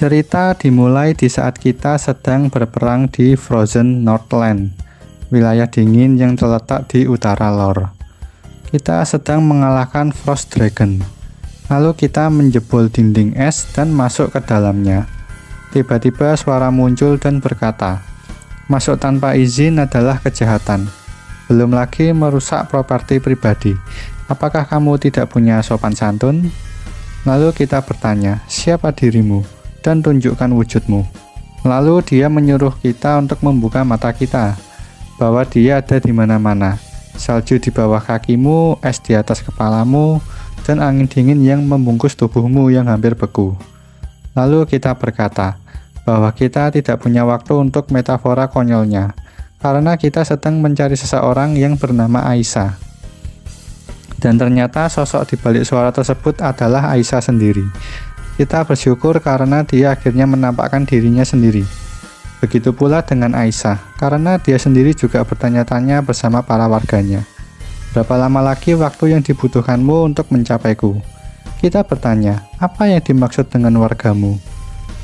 Cerita dimulai di saat kita sedang berperang di Frozen Northland, wilayah dingin yang terletak di utara lor. Kita sedang mengalahkan Frost Dragon. Lalu kita menjebol dinding es dan masuk ke dalamnya. Tiba-tiba suara muncul dan berkata, "Masuk tanpa izin adalah kejahatan. Belum lagi merusak properti pribadi. Apakah kamu tidak punya sopan santun?" Lalu kita bertanya, "Siapa dirimu? Dan tunjukkan wujudmu." Lalu dia menyuruh kita untuk membuka mata kita, bahwa dia ada di mana-mana. Salju di bawah kakimu, es di atas kepalamu, dan angin dingin yang membungkus tubuhmu yang hampir beku. Lalu kita berkata bahwa kita tidak punya waktu untuk metafora konyolnya, karena kita sedang mencari seseorang yang bernama Aisyah. Dan ternyata sosok di balik suara tersebut adalah Aisyah sendiri. Kita bersyukur karena dia akhirnya menampakkan dirinya sendiri. Begitu pula dengan Aisyah, karena dia sendiri juga bertanya-tanya bersama para warganya. "Berapa lama lagi waktu yang dibutuhkanmu untuk mencapaiku?" Kita bertanya, "Apa yang dimaksud dengan wargamu?"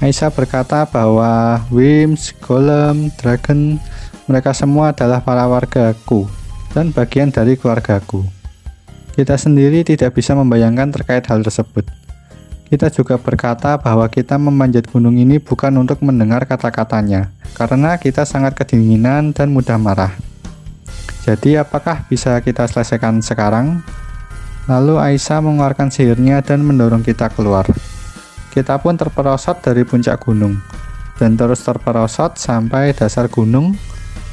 Aisyah berkata bahwa Wimps, Golem, Dragon, mereka semua adalah para wargaku dan bagian dari keluargaku. Kita sendiri tidak bisa membayangkan terkait hal tersebut. Kita juga berkata bahwa kita memanjat gunung ini bukan untuk mendengar kata-katanya, karena kita sangat kedinginan dan mudah marah. Jadi apakah bisa kita selesaikan sekarang? Lalu Aisyah mengeluarkan sihirnya dan mendorong kita keluar. Kita pun terperosot dari puncak gunung, dan terus terperosot sampai dasar gunung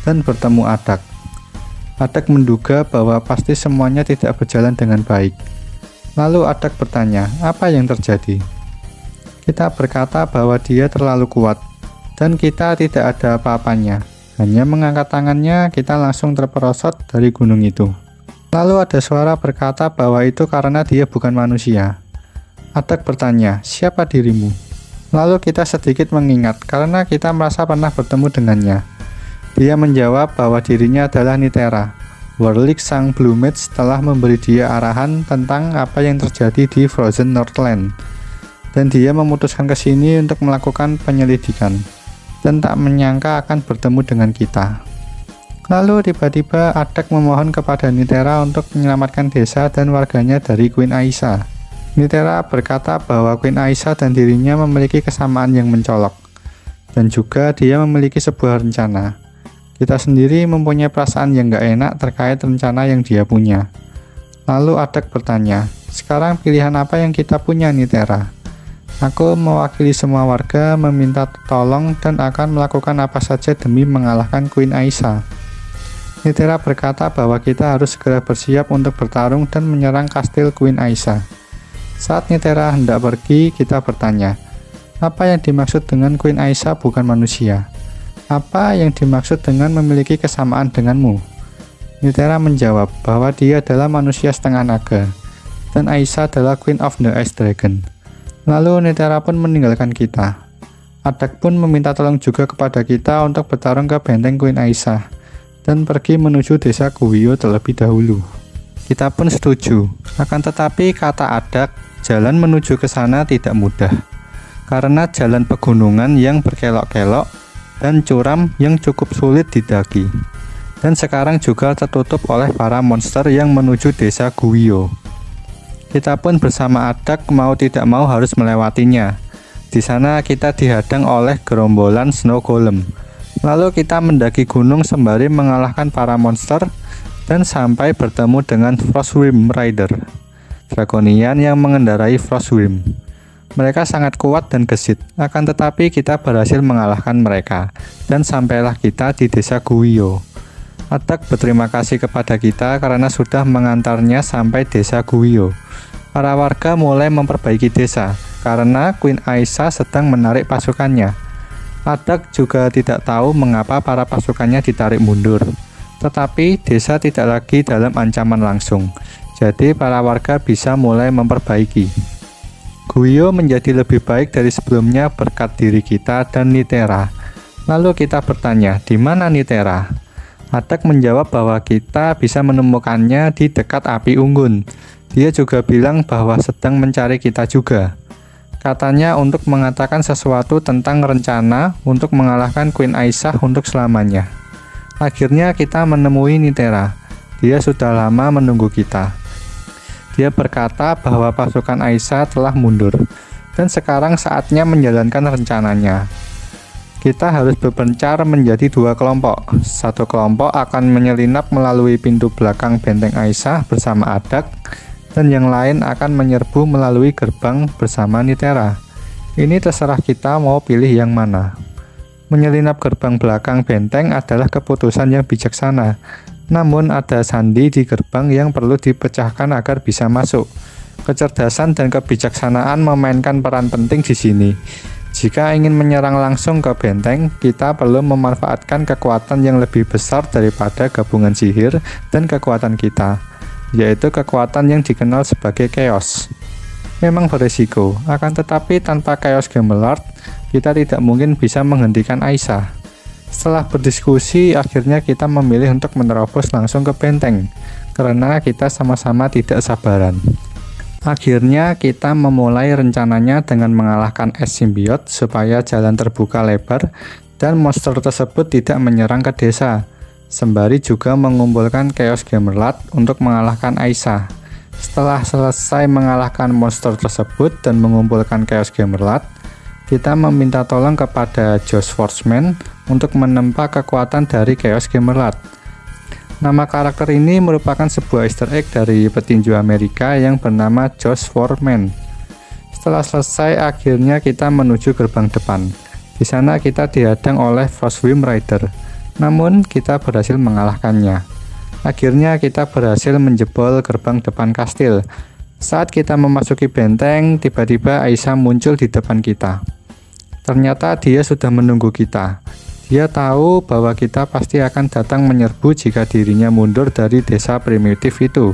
dan bertemu Adak. Adak menduga bahwa pasti semuanya tidak berjalan dengan baik. Lalu Adak bertanya, "Apa yang terjadi?" Kita berkata bahwa dia terlalu kuat, dan kita tidak ada apa-apanya. Hanya mengangkat tangannya, kita langsung terperosot dari gunung itu. Lalu ada suara berkata bahwa itu karena dia bukan manusia. Adak bertanya, "Siapa dirimu?" Lalu kita sedikit mengingat, karena kita merasa pernah bertemu dengannya. Dia menjawab bahwa dirinya adalah Nitera. Warlick sang Blue Mage telah memberi dia arahan tentang apa yang terjadi di Frozen Northland, dan dia memutuskan ke sini untuk melakukan penyelidikan, dan tak menyangka akan bertemu dengan kita. Lalu tiba-tiba Adak memohon kepada Nitera untuk menyelamatkan desa dan warganya dari Queen Aisyah. Nitera berkata bahwa Queen Aisyah dan dirinya memiliki kesamaan yang mencolok, dan juga dia memiliki sebuah rencana. Kita sendiri mempunyai perasaan yang gak enak terkait rencana yang dia punya. Lalu Adak bertanya, "Sekarang pilihan apa yang kita punya, Nitera?" "Aku mewakili semua warga, meminta tolong dan akan melakukan apa saja demi mengalahkan Queen Aisyah." Nitera berkata bahwa kita harus segera bersiap untuk bertarung dan menyerang kastil Queen Aisyah. Saat Nitera hendak pergi, kita bertanya, "Apa yang dimaksud dengan Queen Aisyah bukan manusia? Apa yang dimaksud dengan memiliki kesamaan denganmu?" Nitera menjawab bahwa dia adalah manusia setengah naga, dan Aisyah adalah Queen of the Ice Dragon. Lalu Nitera pun meninggalkan kita. Adak pun meminta tolong juga kepada kita untuk bertarung ke benteng Queen Aisyah, dan pergi menuju desa Guiyo terlebih dahulu. Kita pun setuju, akan tetapi kata Adak, jalan menuju ke sana tidak mudah, karena jalan pegunungan yang berkelok-kelok, dan curam yang cukup sulit didaki, dan sekarang juga tertutup oleh para monster yang menuju desa Guiyo. Kita pun bersama Adak mau tidak mau harus melewatinya. Di sana kita dihadang oleh gerombolan Snow Golem. Lalu kita mendaki gunung sembari mengalahkan para monster dan sampai bertemu dengan Frostwyrm Rider, Draconian yang mengendarai Frostwyrm. Mereka sangat kuat dan gesit, akan tetapi kita berhasil mengalahkan mereka, dan sampailah kita di desa Guiyo. Adak berterima kasih kepada kita karena sudah mengantarnya sampai desa Guiyo. Para warga mulai memperbaiki desa, karena Queen Aisyah sedang menarik pasukannya. Adak juga tidak tahu mengapa para pasukannya ditarik mundur, tetapi desa tidak lagi dalam ancaman langsung, jadi para warga bisa mulai memperbaiki. Guiyo menjadi lebih baik dari sebelumnya berkat diri kita dan Nitera. Lalu kita bertanya, "Di mana Nitera?" Adak menjawab bahwa kita bisa menemukannya di dekat api unggun. Dia juga bilang bahwa sedang mencari kita juga. Katanya untuk mengatakan sesuatu tentang rencana untuk mengalahkan Queen Aisyah untuk selamanya. Akhirnya kita menemui Nitera. Dia sudah lama menunggu kita. Dia berkata bahwa pasukan Aisyah telah mundur, dan sekarang saatnya menjalankan rencananya. Kita harus berpencar menjadi 2 kelompok. Satu kelompok akan menyelinap melalui pintu belakang benteng Aisyah bersama Adak, dan yang lain akan menyerbu melalui gerbang bersama Nitera. Ini terserah kita mau pilih yang mana. Menyelinap gerbang belakang benteng adalah keputusan yang bijaksana. Namun ada sandi di gerbang yang perlu dipecahkan agar bisa masuk. Kecerdasan dan kebijaksanaan memainkan peran penting di sini. Jika ingin menyerang langsung ke benteng, kita perlu memanfaatkan kekuatan yang lebih besar daripada gabungan sihir dan kekuatan kita, yaitu kekuatan yang dikenal sebagai chaos. Memang berisiko, akan tetapi tanpa Chaos Gemelord, kita tidak mungkin bisa menghentikan Aisyah. Setelah berdiskusi, akhirnya kita memilih untuk menerobos langsung ke benteng, karena kita sama-sama tidak sabaran. Akhirnya kita memulai rencananya dengan mengalahkan es simbiot supaya jalan terbuka lebar dan monster tersebut tidak menyerang ke desa, sembari juga mengumpulkan Chaos Gemelord untuk mengalahkan Aisyah. Setelah selesai mengalahkan monster tersebut dan mengumpulkan Chaos Gemelord, kita meminta tolong kepada Josh Forsman untuk menempa kekuatan dari Chaos Gemelord. Nama karakter ini merupakan sebuah easter egg dari petinju Amerika yang bernama Josh Foreman. Setelah selesai, akhirnya kita menuju gerbang depan. Di sana kita dihadang oleh Frostwing Rider, namun kita berhasil mengalahkannya. Akhirnya kita berhasil menjebol gerbang depan kastil. Saat kita memasuki benteng, tiba-tiba Aisyah muncul di depan kita. Ternyata dia sudah menunggu kita. Dia tahu bahwa kita pasti akan datang menyerbu jika dirinya mundur dari desa primitif itu.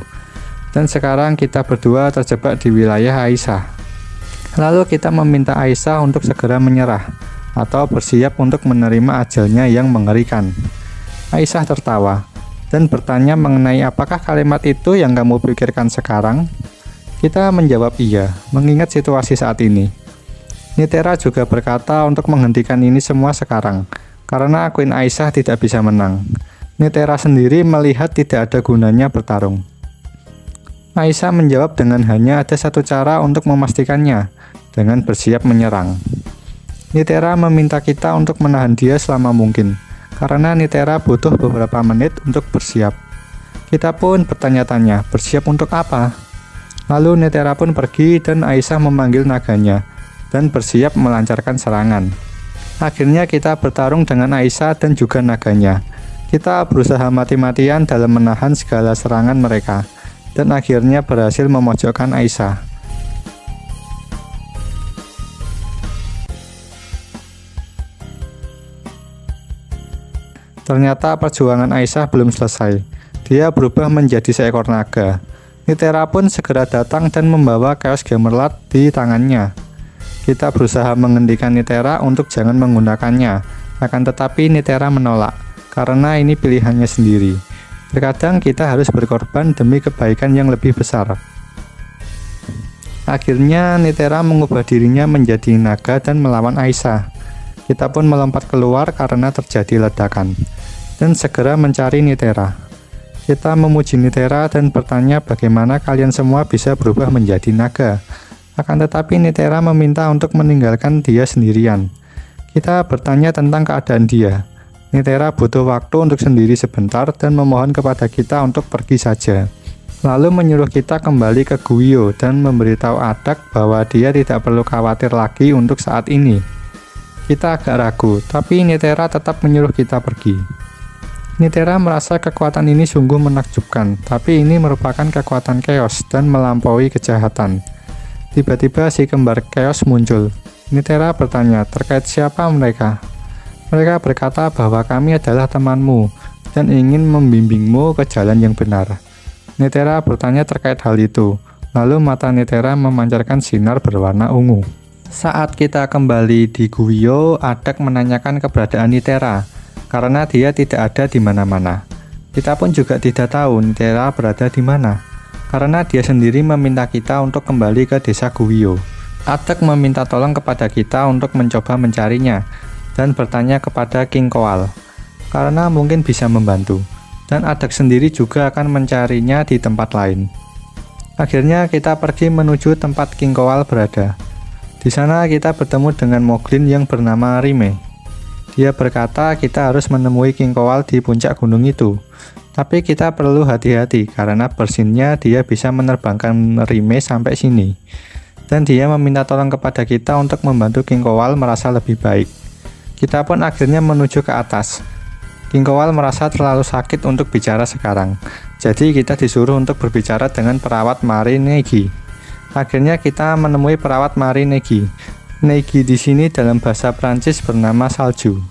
Dan sekarang kita berdua terjebak di wilayah Aisyah. Lalu kita meminta Aisyah untuk segera menyerah, atau bersiap untuk menerima ajalnya yang mengerikan. Aisyah tertawa, dan bertanya mengenai apakah kalimat itu yang kamu pikirkan sekarang? Kita menjawab iya, mengingat situasi saat ini. Nitera juga berkata untuk menghentikan ini semua sekarang, karena Queen Aisyah tidak bisa menang. Nitera sendiri melihat tidak ada gunanya bertarung. Aisyah menjawab dengan hanya ada satu cara untuk memastikannya, dengan bersiap menyerang. Nitera meminta kita untuk menahan dia selama mungkin, karena Nitera butuh beberapa menit untuk bersiap. Kita pun bertanya-tanya, bersiap untuk apa? Lalu Nitera pun pergi dan Aisyah memanggil naganya, dan bersiap melancarkan serangan. Akhirnya kita bertarung dengan Aisyah dan juga naganya. Kita berusaha mati-matian dalam menahan segala serangan mereka, dan akhirnya berhasil memojokkan Aisyah. Ternyata perjuangan Aisyah belum selesai. Dia berubah menjadi seekor naga. Nitera pun segera datang dan membawa Chaos Gemelord di tangannya. Kita berusaha menghentikan Nitera untuk jangan menggunakannya, akan tetapi Nitera menolak, karena ini pilihannya sendiri. Terkadang kita harus berkorban demi kebaikan yang lebih besar. Akhirnya Nitera mengubah dirinya menjadi naga dan melawan Aisyah. Kita pun melompat keluar karena terjadi ledakan, dan segera mencari Nitera. Kita memuji Nitera dan bertanya bagaimana kalian semua bisa berubah menjadi naga. Akan tetapi Nitera meminta untuk meninggalkan dia sendirian. Kita bertanya tentang keadaan dia. Nitera butuh waktu untuk sendiri sebentar dan memohon kepada kita untuk pergi saja. Lalu menyuruh kita kembali ke Guio dan memberitahu Adak bahwa dia tidak perlu khawatir lagi untuk saat ini. Kita agak ragu, tapi Nitera tetap menyuruh kita pergi. Nitera merasa kekuatan ini sungguh menakjubkan, tapi ini merupakan kekuatan chaos dan melampaui kejahatan. Tiba-tiba si kembar chaos muncul. Nitera bertanya terkait siapa mereka. Mereka berkata bahwa kami adalah temanmu dan ingin membimbingmu ke jalan yang benar. Nitera bertanya terkait hal itu. Lalu mata Nitera memancarkan sinar berwarna ungu. Saat kita kembali di Guio, Adak menanyakan keberadaan Nitera, karena dia tidak ada di mana-mana. Kita pun juga tidak tahu Nitera berada di mana, karena dia sendiri meminta kita untuk kembali ke desa Guio. Adek meminta tolong kepada kita untuk mencoba mencarinya dan bertanya kepada King Koal karena mungkin bisa membantu, dan Adek sendiri juga akan mencarinya di tempat lain. Akhirnya kita pergi menuju tempat King Koal berada. Di sana kita bertemu dengan Moglin yang bernama Rime. Dia berkata kita harus menemui King Koal di puncak gunung itu. Tapi kita perlu hati-hati karena bersinnya dia bisa menerbangkan Rime sampai sini. Dan dia meminta tolong kepada kita untuk membantu King Koal merasa lebih baik. Kita pun akhirnya menuju ke atas. King Koal merasa terlalu sakit untuk bicara sekarang. Jadi kita disuruh untuk berbicara dengan perawat Mari Negi. Akhirnya kita menemui perawat Mari Negi. Negi di sini dalam bahasa Prancis bernama salju.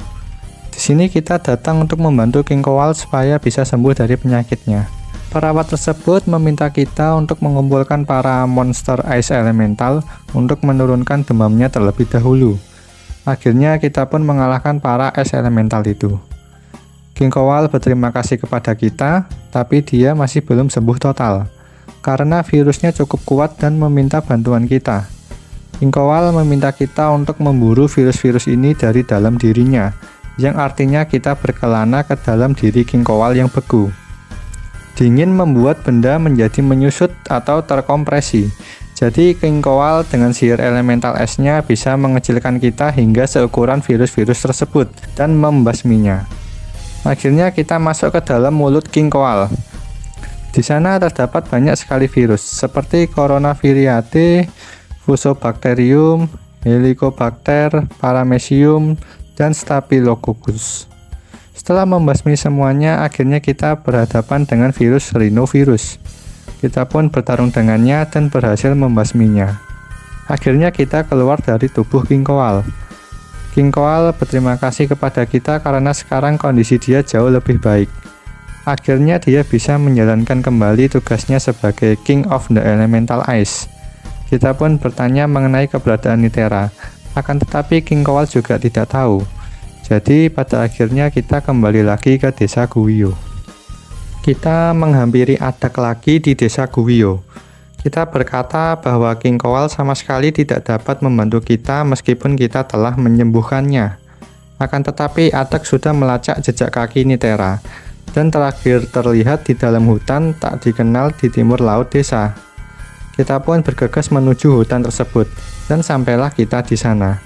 Di sini kita datang untuk membantu King Koal supaya bisa sembuh dari penyakitnya. Perawat tersebut meminta kita untuk mengumpulkan para monster ice elemental untuk menurunkan demamnya terlebih dahulu. Akhirnya kita pun mengalahkan para ice elemental itu. King Koal berterima kasih kepada kita, tapi dia masih belum sembuh total karena virusnya cukup kuat dan meminta bantuan kita. King Koal meminta kita untuk memburu virus-virus ini dari dalam dirinya, yang artinya kita berkelana ke dalam diri King Koal yang beku. Dingin membuat benda menjadi menyusut atau terkompresi. Jadi King Koal dengan sihir elemental esnya bisa mengecilkan kita hingga seukuran virus-virus tersebut dan membasminya. Akhirnya kita masuk ke dalam mulut King Koal. Di sana terdapat banyak sekali virus seperti Coronaviridae, Fusobacterium, Helicobacter, Paramecium, dan Staphylococcus. Setelah membasmi semuanya, akhirnya kita berhadapan dengan virus rhinovirus. Kita pun bertarung dengannya dan berhasil membasminya. Akhirnya kita keluar dari tubuh King Koal. King Koal berterima kasih kepada kita karena sekarang kondisi dia jauh lebih baik. Akhirnya dia bisa menjalankan kembali tugasnya sebagai King of the Elemental Ice. Kita pun bertanya mengenai keberadaan Nitera, akan tetapi King Koal juga tidak tahu. Jadi pada akhirnya kita kembali lagi ke desa Guio. Kita menghampiri Adek lagi di desa Guio. Kita berkata bahwa King Koal sama sekali tidak dapat membantu kita meskipun kita telah menyembuhkannya. Akan tetapi Adek sudah melacak jejak kaki Nitera dan terakhir terlihat di dalam hutan tak dikenal di timur laut desa. Kita pun bergegas menuju hutan tersebut dan sampailah kita di sana.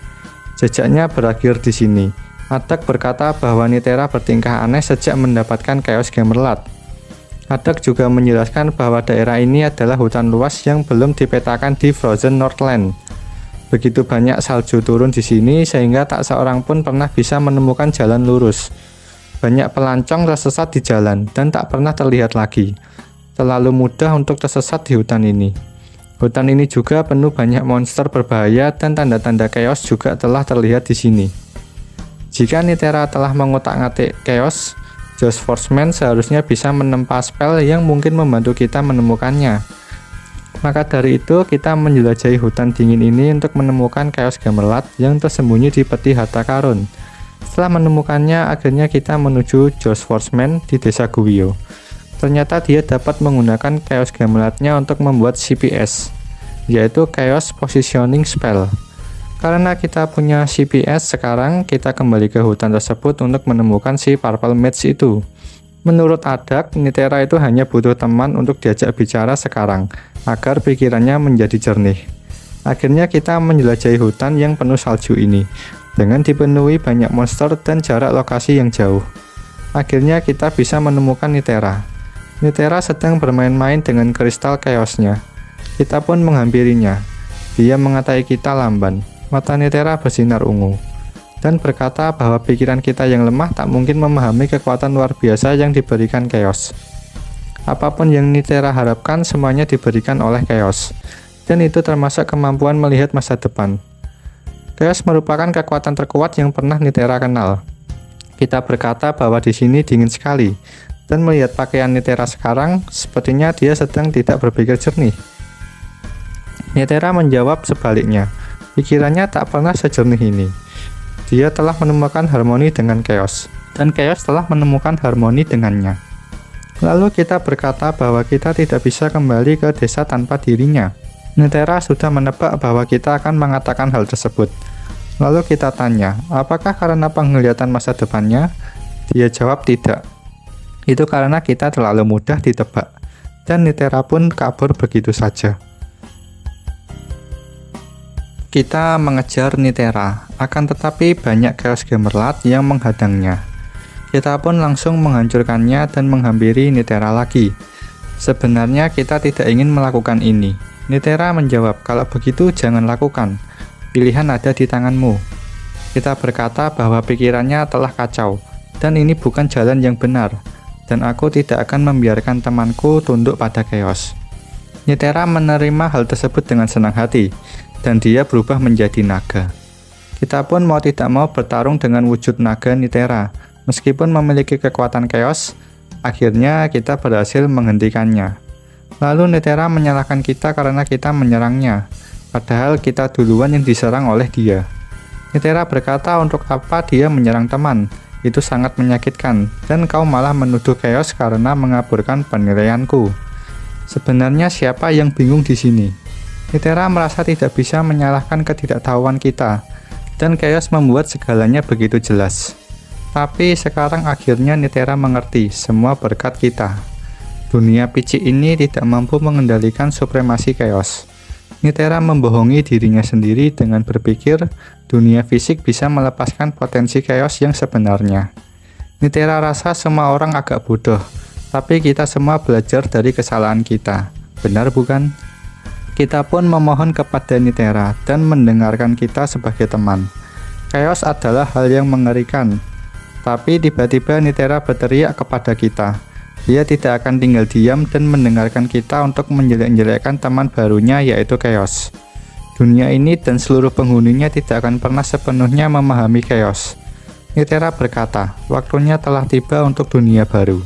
Jejaknya berakhir di sini. Adek berkata bahwa Nitera bertingkah aneh sejak mendapatkan Chaos Gemerlad. Adek juga menjelaskan bahwa daerah ini adalah hutan luas yang belum dipetakan di Frozen Northland. Begitu banyak salju turun di sini sehingga tak seorang pun pernah bisa menemukan jalan lurus. Banyak pelancong tersesat di jalan dan tak pernah terlihat lagi. Terlalu mudah untuk tersesat di hutan ini. Hutan ini juga penuh banyak monster berbahaya dan tanda-tanda chaos juga telah terlihat di sini. Jika Nitera telah mengotak-ngatik chaos, Josh Forceman seharusnya bisa menempa spell yang mungkin membantu kita menemukannya. Maka dari itu kita menjelajahi hutan dingin ini untuk menemukan Chaos Gemerlad yang tersembunyi di peti harta karun. Setelah menemukannya, akhirnya kita menuju Josh Forceman di desa Guio. Ternyata dia dapat menggunakan Chaos Gemerladnya untuk membuat CPS, yaitu Chaos Positioning Spell. Karena kita punya CPS sekarang, kita kembali ke hutan tersebut untuk menemukan si Purple Mage itu. Menurut Adek, Nitera itu hanya butuh teman untuk diajak bicara sekarang, agar pikirannya menjadi jernih. Akhirnya kita menjelajahi hutan yang penuh salju ini, dengan dipenuhi banyak monster dan jarak lokasi yang jauh. Akhirnya kita bisa menemukan Nitera. Nitera sedang bermain-main dengan kristal chaosnya. Kita pun menghampirinya. Dia mengatai kita lamban. Mata Nitera bersinar ungu dan berkata bahwa pikiran kita yang lemah tak mungkin memahami kekuatan luar biasa yang diberikan Chaos. Apapun yang Nitera harapkan semuanya diberikan oleh Chaos, dan itu termasuk kemampuan melihat masa depan. Chaos merupakan kekuatan terkuat yang pernah Nitera kenal. Kita berkata bahwa di sini dingin sekali, dan melihat pakaian Nitera sekarang, sepertinya dia sedang tidak berpikir jernih. Nitera menjawab sebaliknya. Pikirannya tak pernah sejernih ini. Dia telah menemukan harmoni dengan Chaos, dan Chaos telah menemukan harmoni dengannya. Lalu kita berkata bahwa kita tidak bisa kembali ke desa tanpa dirinya. Nitera sudah menebak bahwa kita akan mengatakan hal tersebut. Lalu kita tanya, apakah karena penglihatan masa depannya? Dia jawab tidak. Itu karena kita terlalu mudah ditebak. Dan Nitera pun kabur begitu saja. Kita mengejar Nitera, akan tetapi banyak Chaos Gemerlad yang menghadangnya. Kita pun langsung menghancurkannya dan menghampiri Nitera lagi. Sebenarnya kita tidak ingin melakukan ini. Nitera menjawab, kalau begitu jangan lakukan. Pilihan ada di tanganmu. Kita berkata bahwa pikirannya telah kacau, dan ini bukan jalan yang benar, dan aku tidak akan membiarkan temanku tunduk pada Chaos. Nitera menerima hal tersebut dengan senang hati, dan dia berubah menjadi naga. Kita pun mau tidak mau bertarung dengan wujud naga Nitera. Meskipun memiliki kekuatan Chaos, akhirnya kita berhasil menghentikannya. Lalu Nitera menyalahkan kita karena kita menyerangnya, padahal kita duluan yang diserang oleh dia. Nitera berkata untuk apa dia menyerang teman, itu sangat menyakitkan, dan kau malah menuduh Chaos karena mengaburkan penilaianku. Sebenarnya siapa yang bingung di sini? Nitera merasa tidak bisa menyalahkan ketidaktahuan kita, dan Chaos membuat segalanya begitu jelas. Tapi sekarang akhirnya Nitera mengerti, semua berkat kita. Dunia picik ini tidak mampu mengendalikan supremasi Chaos. Nitera membohongi dirinya sendiri dengan berpikir dunia fisik bisa melepaskan potensi Chaos yang sebenarnya. Nitera rasa semua orang agak bodoh, tapi kita semua belajar dari kesalahan kita. Benar bukan? Kita pun memohon kepada Nitera dan mendengarkan kita sebagai teman. Chaos adalah hal yang mengerikan. Tapi tiba-tiba Nitera berteriak kepada kita. Dia tidak akan tinggal diam dan mendengarkan kita untuk menjelek-jelekkan teman barunya yaitu Chaos. Dunia ini dan seluruh penghuninya tidak akan pernah sepenuhnya memahami Chaos. Nitera berkata, waktunya telah tiba untuk dunia baru.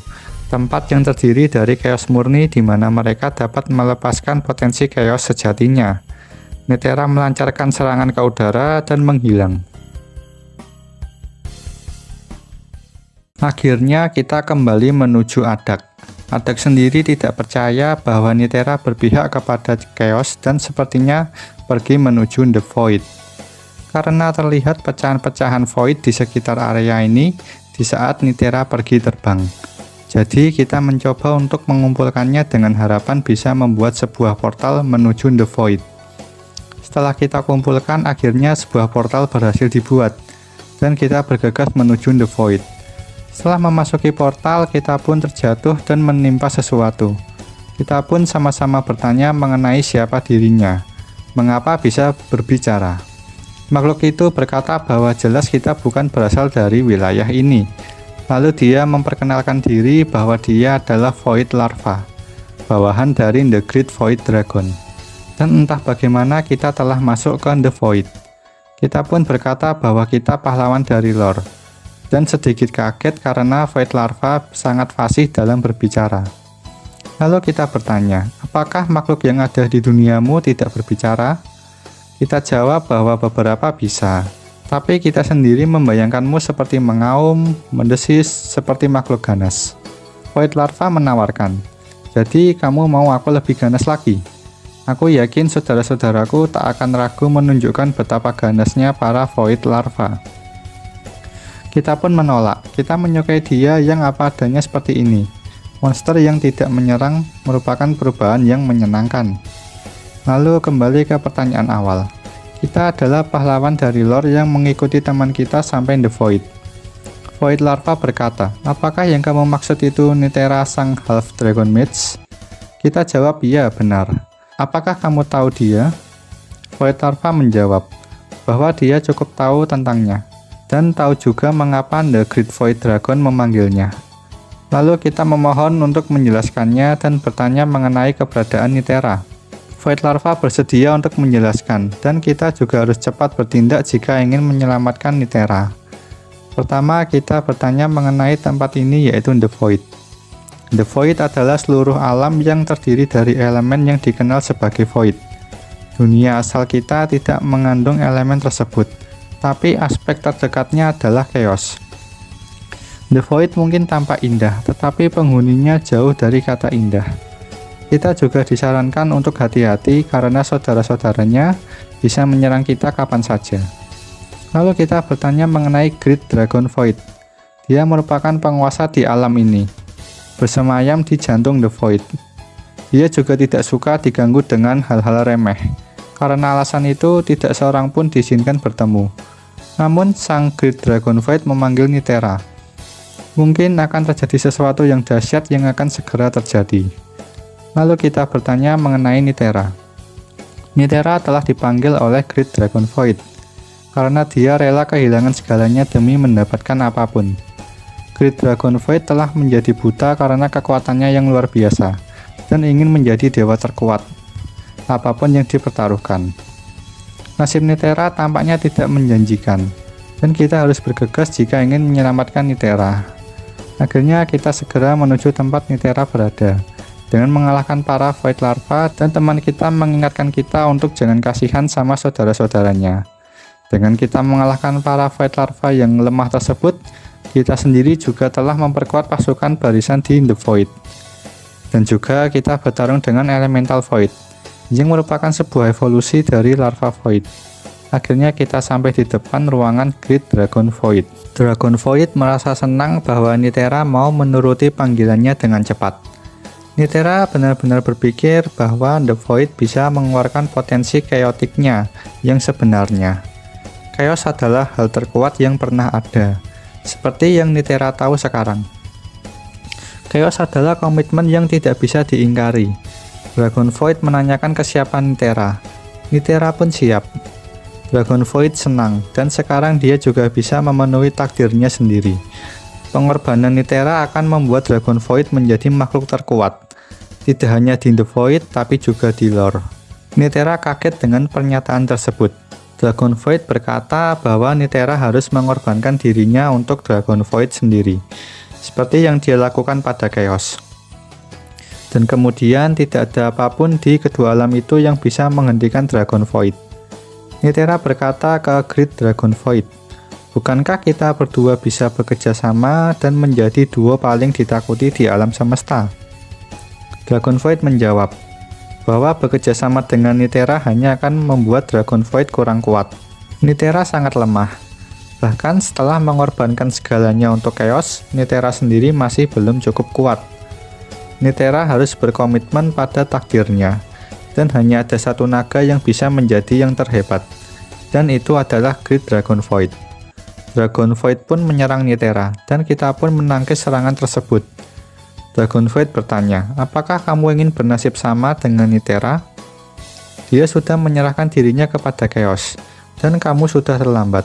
Tempat yang terdiri dari Chaos murni di mana mereka dapat melepaskan potensi Chaos sejatinya. Nitera melancarkan serangan ke udara dan menghilang. Akhirnya kita kembali menuju Adak. Adak sendiri tidak percaya bahwa Nitera berpihak kepada Chaos dan sepertinya pergi menuju The Void. Karena terlihat pecahan-pecahan Void di sekitar area ini di saat Nitera pergi terbang. Jadi kita mencoba untuk mengumpulkannya dengan harapan bisa membuat sebuah portal menuju The Void. Setelah kita kumpulkan, akhirnya sebuah portal berhasil dibuat dan kita bergegas menuju The Void. Setelah memasuki portal, kita pun terjatuh dan menimpa sesuatu. Kita pun sama-sama bertanya mengenai siapa dirinya, mengapa bisa berbicara. Makhluk itu berkata bahwa jelas kita bukan berasal dari wilayah ini. Lalu dia memperkenalkan diri bahwa dia adalah Void Larva, bawahan dari The Great Void Dragon. Dan entah bagaimana kita telah masuk ke The Void. Kita pun berkata bahwa kita pahlawan dari lore. Dan sedikit kaget karena Void Larva sangat fasih dalam berbicara. Lalu kita bertanya, apakah makhluk yang ada di duniamu tidak berbicara? Kita jawab bahwa beberapa bisa, tapi kita sendiri membayangkanmu seperti mengaum, mendesis, seperti makhluk ganas. Void Larva menawarkan, jadi kamu mau aku lebih ganas lagi? Aku yakin saudara-saudaraku tak akan ragu menunjukkan betapa ganasnya para Void Larva. Kita pun menolak, kita menyukai dia yang apa adanya seperti ini. Monster yang tidak menyerang merupakan perubahan yang menyenangkan. Lalu kembali ke pertanyaan awal. Kita adalah pahlawan dari lore yang mengikuti teman kita sampai The Void. Void Larva berkata, apakah yang kamu maksud itu Nitera sang Half Dragon Mage? Kita jawab, iya benar. Apakah kamu tahu dia? Void Larva menjawab, bahwa dia cukup tahu tentangnya. Dan tahu juga mengapa The Great Void Dragon memanggilnya. Lalu kita memohon untuk menjelaskannya dan bertanya mengenai keberadaan Nitera. Void Larva bersedia untuk menjelaskan, dan kita juga harus cepat bertindak jika ingin menyelamatkan Nitera. Pertama, kita bertanya mengenai tempat ini yaitu The Void. The Void adalah seluruh alam yang terdiri dari elemen yang dikenal sebagai Void. Dunia asal kita tidak mengandung elemen tersebut. Tapi aspek terdekatnya adalah Chaos. The Void mungkin tampak indah, tetapi penghuninya jauh dari kata indah. Kita juga disarankan untuk hati-hati karena saudara-saudaranya bisa menyerang kita kapan saja. Lalu kita bertanya mengenai Great Dragon Void. Dia merupakan penguasa di alam ini, bersemayam di jantung The Void. Dia juga tidak suka diganggu dengan hal-hal remeh. Karena alasan itu, tidak seorang pun diizinkan bertemu. Namun, sang Great Dragon Void memanggil Nitera. Mungkin akan terjadi sesuatu yang dahsyat yang akan segera terjadi. Lalu kita bertanya mengenai Nitera. Nitera telah dipanggil oleh Great Dragon Void karena dia rela kehilangan segalanya demi mendapatkan apapun. Great Dragon Void telah menjadi buta karena kekuatannya yang luar biasa dan ingin menjadi dewa terkuat, apapun yang dipertaruhkan. Nasib Nitera tampaknya tidak menjanjikan, dan kita harus bergegas jika ingin menyelamatkan Nitera. Akhirnya kita segera menuju tempat Nitera berada, dengan mengalahkan para Void Larva, dan teman kita mengingatkan kita untuk jangan kasihan sama saudara-saudaranya. Dengan kita mengalahkan para Void Larva yang lemah tersebut, kita sendiri juga telah memperkuat pasukan barisan di The Void. Dan juga kita bertarung dengan Elemental Void, yang merupakan sebuah evolusi dari Larva Void. Akhirnya kita sampai di depan ruangan Great Dragon Void. Dragon Void merasa senang bahwa Nitera mau menuruti panggilannya dengan cepat. Nitera benar-benar berpikir bahwa The Void bisa mengeluarkan potensi chaoticnya yang sebenarnya. Chaos adalah hal terkuat yang pernah ada, seperti yang Nitera tahu sekarang. Chaos adalah komitmen yang tidak bisa diingkari. Dragon Void menanyakan kesiapan Nitera. Nitera pun siap. Dragon Void senang, dan sekarang dia juga bisa memenuhi takdirnya sendiri. Pengorbanan Nitera akan membuat Dragon Void menjadi makhluk terkuat, tidak hanya di The Void, tapi juga di lore. Nitera kaget dengan pernyataan tersebut. Dragon Void berkata bahwa Nitera harus mengorbankan dirinya untuk Dragon Void sendiri, seperti yang dia lakukan pada Chaos. Dan kemudian tidak ada apapun di kedua alam itu yang bisa menghentikan Dragon Void. Nitera berkata ke Great Dragon Void, "Bukankah kita berdua bisa bekerja sama dan menjadi duo paling ditakuti di alam semesta?" Dragon Void menjawab bahwa bekerja sama dengan Nitera hanya akan membuat Dragon Void kurang kuat. Nitera sangat lemah. Bahkan setelah mengorbankan segalanya untuk Chaos, Nitera sendiri masih belum cukup kuat. Nitera harus berkomitmen pada takdirnya, dan hanya ada satu naga yang bisa menjadi yang terhebat, dan itu adalah Great Dragon Void. Dragon Void pun menyerang Nitera, dan kita pun menangkis serangan tersebut. Dragon Void bertanya, "Apakah kamu ingin bernasib sama dengan Nitera? Dia sudah menyerahkan dirinya kepada Chaos, dan kamu sudah terlambat."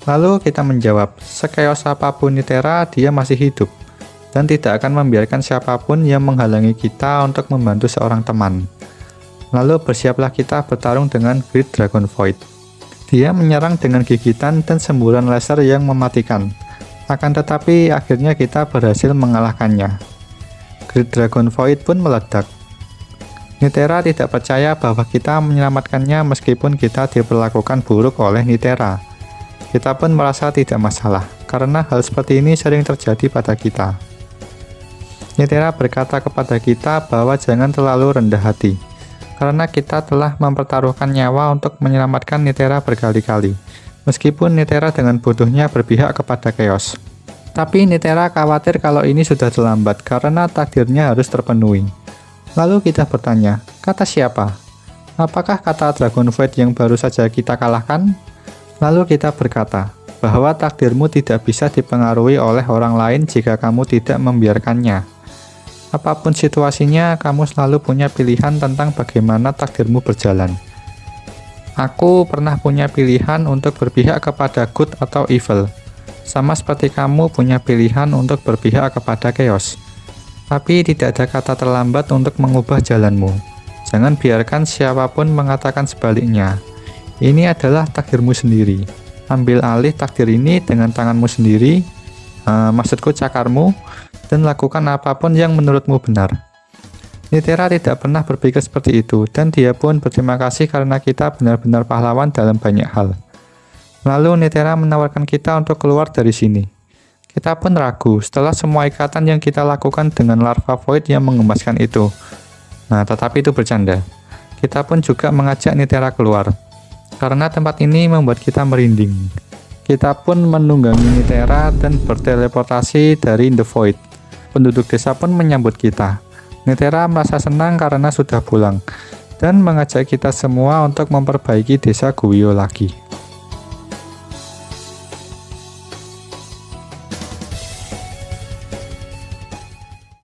Lalu kita menjawab, "Sechaos apapun Nitera, dia masih hidup, dan tidak akan membiarkan siapapun yang menghalangi kita untuk membantu seorang teman." Lalu bersiaplah kita bertarung dengan Great Dragon Void. Dia menyerang dengan gigitan dan semburan laser yang mematikan. Akan tetapi, akhirnya kita berhasil mengalahkannya. Great Dragon Void pun meledak. Nitera tidak percaya bahwa kita menyelamatkannya meskipun kita diperlakukan buruk oleh Nitera. Kita pun merasa tidak masalah, karena hal seperti ini sering terjadi pada kita. Nitera berkata kepada kita bahwa jangan terlalu rendah hati, karena kita telah mempertaruhkan nyawa untuk menyelamatkan Nitera berkali-kali, meskipun Nitera dengan bodohnya berpihak kepada Chaos. Tapi Nitera khawatir kalau ini sudah terlambat karena takdirnya harus terpenuhi. Lalu kita bertanya, kata siapa? Apakah kata Dragon Void yang baru saja kita kalahkan? Lalu kita berkata, bahwa takdirmu tidak bisa dipengaruhi oleh orang lain jika kamu tidak membiarkannya. Apapun situasinya, kamu selalu punya pilihan tentang bagaimana takdirmu berjalan. Aku pernah punya pilihan untuk berpihak kepada good atau evil. Sama seperti kamu punya pilihan untuk berpihak kepada Chaos. Tapi tidak ada kata terlambat untuk mengubah jalanmu. Jangan biarkan siapapun mengatakan sebaliknya. Ini adalah takdirmu sendiri. Ambil alih takdir ini dengan tanganmu sendiri, maksudku cakarmu, dan lakukan apapun yang menurutmu benar. Nitera tidak pernah berpikir seperti itu, dan dia pun berterima kasih karena kita benar-benar pahlawan dalam banyak hal. Lalu Nitera menawarkan kita untuk keluar dari sini. Kita pun ragu setelah semua ikatan yang kita lakukan dengan Larva Void yang mengemaskan itu. Nah, tetapi itu bercanda. Kita pun juga mengajak Nitera keluar, karena tempat ini membuat kita merinding. Kita pun menunggangi Nitera dan berteleportasi dari The Void. Penduduk desa pun menyambut kita. Nitera merasa senang karena sudah pulang, dan mengajak kita semua untuk memperbaiki desa Guio lagi.